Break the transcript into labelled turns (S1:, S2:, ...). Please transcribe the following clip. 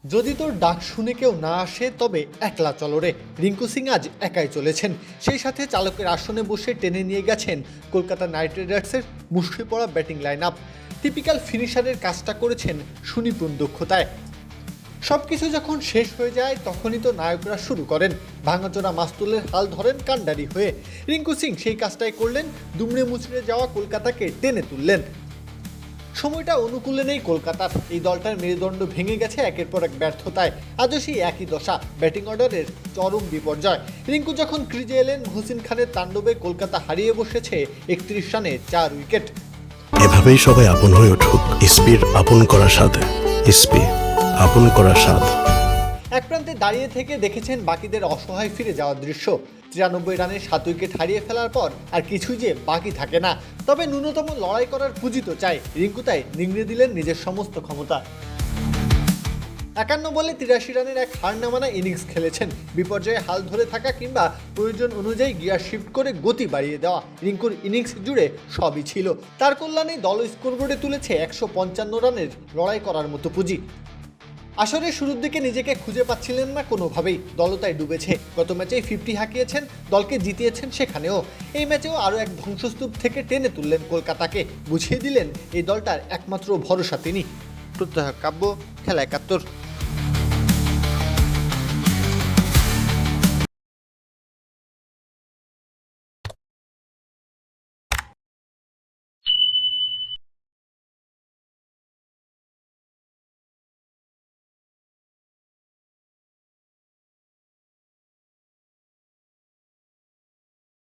S1: যদি তোর ডাক শুনে কেউ না আসে তবে একলা চলো রে। রিঙ্কু সিং আজ একাই চলেছেন, সেই সাথে চালকের আসনে বসে টেনে নিয়ে গেছেন কলকাতা নাইট রাইডার্সের মুষ্টি পড়া ব্যাটিং লাইন আপ। টিপিক্যাল ফিনিশারের কাজটা করেছেন সুনিপুণ দক্ষতায়। সবকিছু যখন শেষ হয়ে যায় তখনই তো নায়করা শুরু করেন। ভাঙাচোরা মাস্তুলের হাল ধরেন কাণ্ডারি হয়ে। রিঙ্কু সিং সেই কাজটাই করলেন, দুমড়ে মুচড়ে যাওয়া কলকাতাকে টেনে তুললেন। সময়টা অনুকূলে নেই কলকাতার। এই দলটার মেরুদণ্ড ভেঙে গেছে একের পর এক ব্যর্থতায়। আজও সেই একই দশা, ব্যাটিং অর্ডারের চরম বিপর্যয়। রিঙ্কু যখন ক্রিজে এলেন, মহসিন খানের তাণ্ডবে কলকাতা হারিয়ে বসেছে 31 রানে 4 উইকেট।
S2: এভাবেই সবাই আপন হয়ে উঠুক। ইসপির আপন করার সাথে। ইসপি আপন করার স্বাদ।
S1: এক প্রান্তে দাঁড়িয়ে থেকে দেখেছেন বাকিদের অসহায় ফিরে যাওয়ার দৃশ্য। 93 রানে 7 উইকেট হারিয়ে ফেলার পর আর কিছুই যে বাকি থাকে না। তবে ন্যূনতম লড়াই করার পুঁজি তো চাই। রিঙ্কু তাই নিংড়ে দিলেন নিজের সমস্ত ক্ষমতা। 51 বলে 83 রানের এক হার না মানা ইনিংস খেলেছেন। বিপর্যয়ে হাল ধরে থাকা কিংবা প্রয়োজন অনুযায়ী গিয়ার শিফট করে গতি বাড়িয়ে দেওয়া, রিঙ্কুর ইনিংস জুড়ে সবই ছিল। তার কল্যাণেই দল স্কোরবোর্ডে তুলেছে 155 রানের লড়াই করার মতো পুঁজি। আসরের শুরুর দিকে নিজেকে খুঁজে পাচ্ছিলেন না কোনোভাবেই, দলতায় ডুবেছে। গত ম্যাচেই 50 হাঁকিয়েছেন, দলকে জিতিয়েছেন সেখানেও। এই ম্যাচেও আরও এক ধ্বংসস্তূপ থেকে টেনে তুললেন কলকাতাকে, বুঝিয়ে দিলেন এই দলটার একমাত্র ভরসা তিনি। প্রত্যহ কাব্য, খেলা 71।